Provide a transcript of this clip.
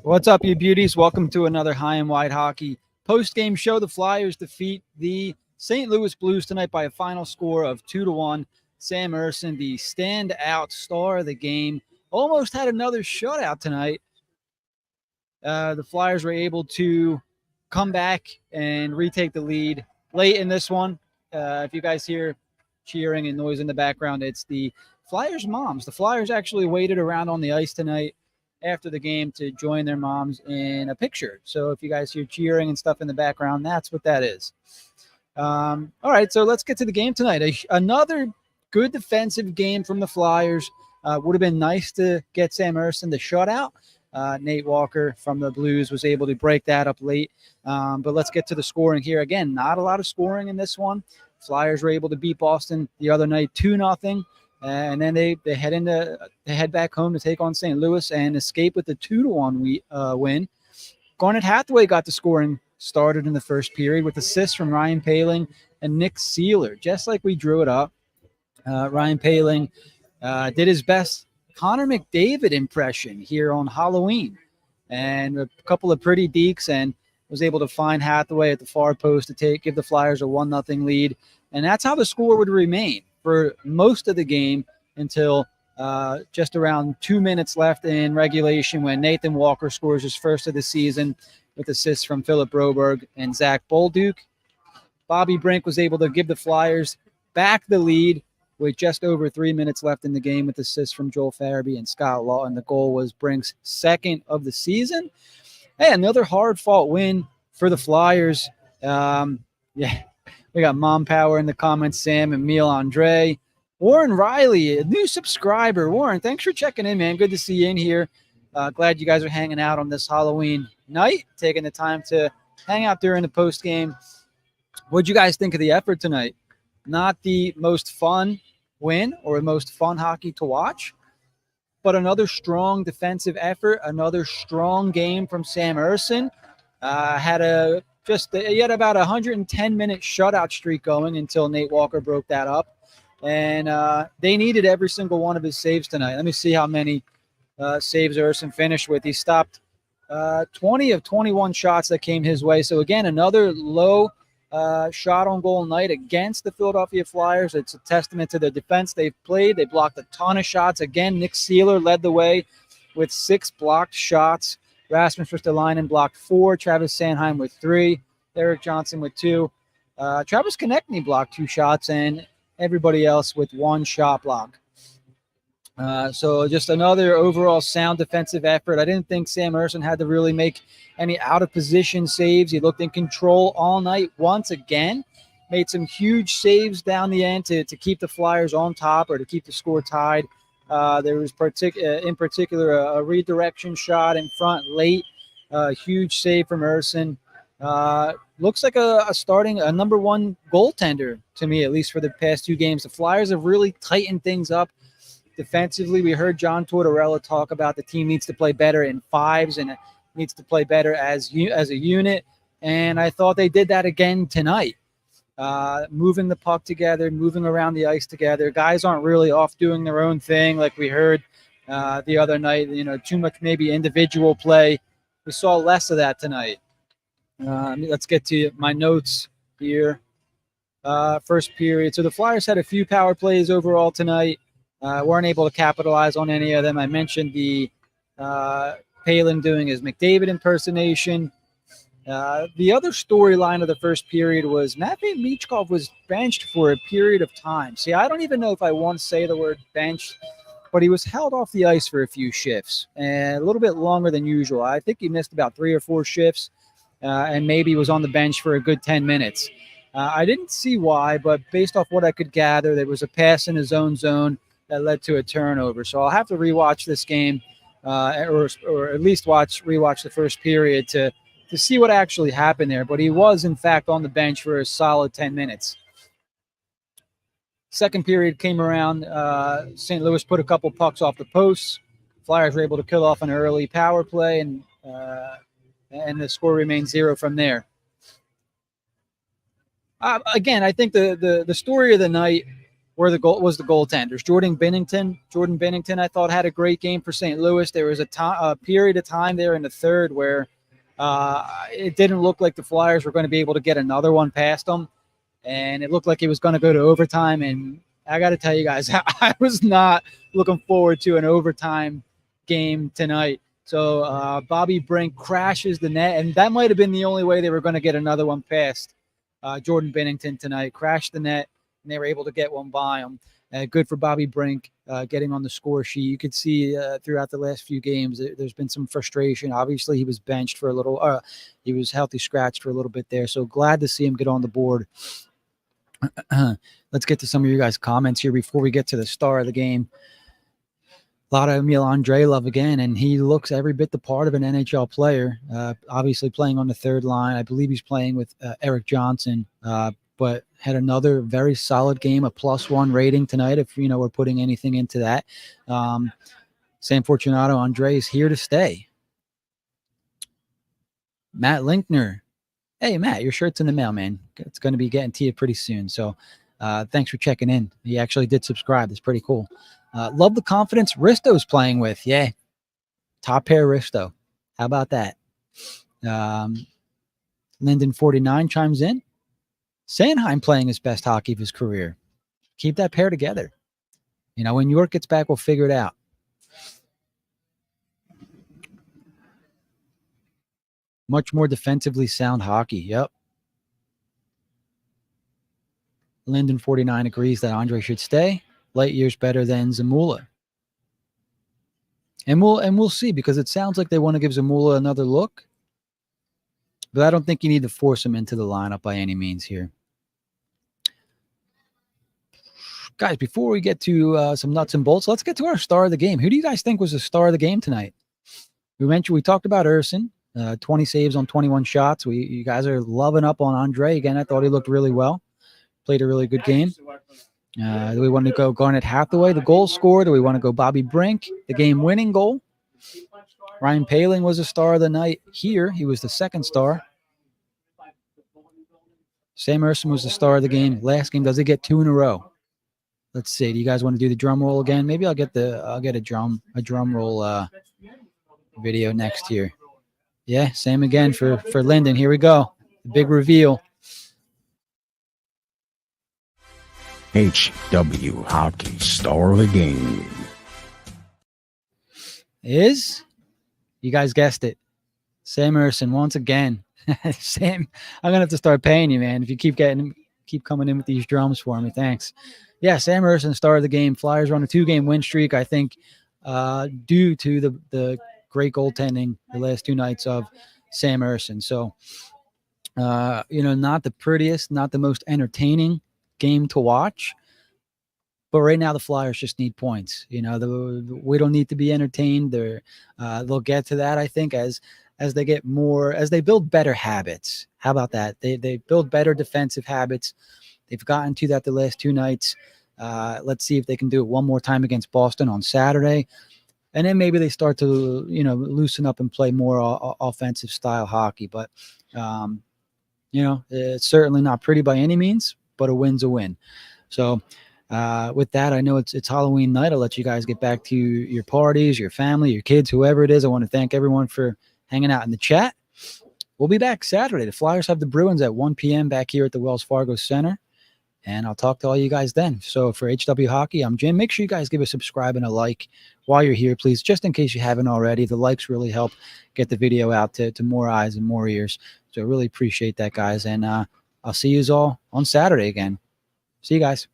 What's up, you beauties? Welcome to another High and Wide Hockey post-game show. The Flyers defeat the St. Louis Blues tonight by a final score of 2-1. Sam Ersson, the standout star of the game, almost had another shutout tonight. The Flyers were able to come back and retake the lead late in this one. If you guys hear cheering and noise in the background, it's the Flyers' moms. The Flyers actually waited around on the ice tonight after the game to join their moms in a picture. So if you guys hear cheering and stuff in the background, that's what that is. All right, so let's get to the game tonight. Another good defensive game from the Flyers. Would have been nice to get Sam Ersson the shutout. Nate Walker from the Blues was able to break that up late. But let's get to the scoring here. Again, not a lot of scoring in this one. Flyers were able to beat Boston the other night 2-0. And then they head back home to take on St. Louis and escape with the 2-1 win. Garnet Hathaway got the scoring started in the first period with assists from Ryan Poehling and Nick Seeler, just like we drew it up. Ryan Poehling did his best Connor McDavid impression here on Halloween, and a couple of pretty dekes, and was able to find Hathaway at the far post to give the Flyers a 1-0 lead. And that's how the score would remain for most of the game until just around 2 minutes left in regulation, when Nathan Walker scores his first of the season with assists from Philip Broberg and Zach Bolduc. Bobby Brink was able to give the Flyers back the lead with just over 3 minutes left in the game with assists from Joel Farabee and Scott Law, and the goal was Brink's second of the season. Hey, another hard-fought win for the Flyers. We got Mom Power in the comments, Sam and Emil Andre. Warren Riley, a new subscriber. Warren, thanks for checking in, man. Good to see you in here. Glad you guys are hanging out on this Halloween night, taking the time to hang out during the post game. What'd you guys think of the effort tonight? Not the most fun win or the most fun hockey to watch, but another strong defensive effort, another strong game from Sam Ersson. He had about a 110-minute shutout streak going until Nate Walker broke that up. And they needed every single one of his saves tonight. Let me see how many saves Ersson finished with. He stopped 20 of 21 shots that came his way. So, again, another low shot on goal night against the Philadelphia Flyers. It's a testament to the defense they've played. They blocked a ton of shots. Again, Nick Seeler led the way with 6 blocked shots. Rasmus Ristolainen blocked 4. Travis Sanheim with 3. Eric Johnson with 2. Travis Konechny blocked 2 shots, and everybody else with 1 shot block. So just another overall sound defensive effort. I didn't think Sam Ersson had to really make any out-of-position saves. He looked in control all night once again. Made some huge saves down the end to keep the Flyers on top or to keep the score tied. There was in particular a redirection shot in front late. Huge save from Ersson. Looks like a number one goaltender to me, at least for the past 2 games. The Flyers have really tightened things up defensively. We heard John Tortorella talk about the team needs to play better in fives and it needs to play better as a unit. And I thought they did that again tonight. Moving the puck together, moving around the ice together. Guys aren't really off doing their own thing like we heard the other night. Too much maybe individual play. We saw less of that tonight. Let's get to my notes here. First period. So the Flyers had a few power plays overall tonight. Weren't able to capitalize on any of them. I mentioned the Poehling doing his McDavid impersonation. The other storyline of the first period was Matvei Michkov was benched for a period of time. See, I don't even know if I want to say the word benched, but he was held off the ice for a few shifts, and a little bit longer than usual. I think he missed about 3 or 4 shifts, and maybe was on the bench for a good 10 minutes. I didn't see why, but based off what I could gather, there was a pass in his own zone that led to a turnover. So I'll have to rewatch this game, or at least rewatch the first period to see what actually happened there. But he was, in fact, on the bench for a solid 10 minutes. Second period came around. St. Louis put a couple pucks off the posts. Flyers were able to kill off an early power play, and the score remained 0 from there. Again, I think the story of the night was the goaltenders. Jordan Binnington, I thought had a great game for St. Louis. There was a period of time there in the third where it didn't look like the Flyers were going to be able to get another one past them, and it looked like it was going to go to overtime. And I got to tell you guys, I was not looking forward to an overtime game tonight. So Bobby Brink crashes the net, and that might have been the only way they were going to get another one past Jordan Binnington tonight. Crashed the net, and they were able to get one by him. Good for Bobby Brink getting on the score sheet. You could see throughout the last few games there's been some frustration. Obviously, he was benched for a little. He was healthy scratched for a little bit there. So glad to see him get on the board. Let's get to some of you guys' comments here before we get to the star of the game. A lot of Emil Andreev again, and he looks every bit the part of an NHL player. Obviously playing on the third line. I believe he's playing with Eric Johnson, but had another very solid game, a +1 rating tonight, if we're putting anything into that. Sam Fortunato, Andre is here to stay. Matt Linkner. Hey, Matt, your shirt's in the mail, man. It's going to be getting to you pretty soon. So thanks for checking in. He actually did subscribe. That's pretty cool. Love the confidence Risto's playing with. Yeah. Top pair Risto. How about that? Linden 49 chimes in. Sanheim playing his best hockey of his career. Keep that pair together. When York gets back, we'll figure it out. Much more defensively sound hockey. Yep. Linden 49 agrees that Andre should stay. Light years better than Zamula. And we'll see, because it sounds like they want to give Zamula another look. But I don't think you need to force him into the lineup by any means here. Guys, before we get to some nuts and bolts, let's get to our star of the game. Who do you guys think was the star of the game tonight? We talked about Urson, 20 saves on 21 shots. You guys are loving up on Andre. Again, I thought he looked really well. Played a really good game. Do we want to go Garnet Hathaway, the goal scorer? Do we want to go Bobby Brink, the game-winning goal? Ryan Poehling was a star of the night here. He was the second star. Sam Ersson was the star of the game. Last game, does he get 2 in a row? Let's see. Do you guys want to do the drum roll again? Maybe I'll get a drum roll video next here. Yeah, same again for Linden. Here we go. The big reveal. HW Hockey Star of the Game is, you guys guessed it, Sam Ersson once again. Sam, I'm gonna have to start paying you, man, if you keep coming in with these drums for me. Thanks. Yeah, Sam Ersson, star of the game. Flyers are on a 2-game win streak, I think, due to the great goaltending the last 2 nights of Sam Ersson. So, not the prettiest, not the most entertaining game to watch, but right now the Flyers just need points. We don't need to be entertained. They'll get to that, I think, as they get more, as they build better habits. How about that? They build better defensive habits. They've gotten to that the last 2 nights. Let's see if they can do it one more time against Boston on Saturday, and then maybe they start to loosen up and play more offensive style hockey. But it's certainly not pretty by any means, but a win's a win. So with that, I know it's Halloween night. I'll let you guys get back to your parties, your family, your kids, whoever it is. I want to thank everyone for hanging out in the chat. We'll be back Saturday. The Flyers have the Bruins at 1 p.m. back here at the Wells Fargo Center, and I'll talk to all you guys then. So for HW Hockey, I'm Jim. Make sure you guys give a subscribe and a like while you're here, please, just in case you haven't already. The likes really help get the video out to more eyes and more ears. So I really appreciate that, guys, and I'll see you all on Saturday again. See you guys.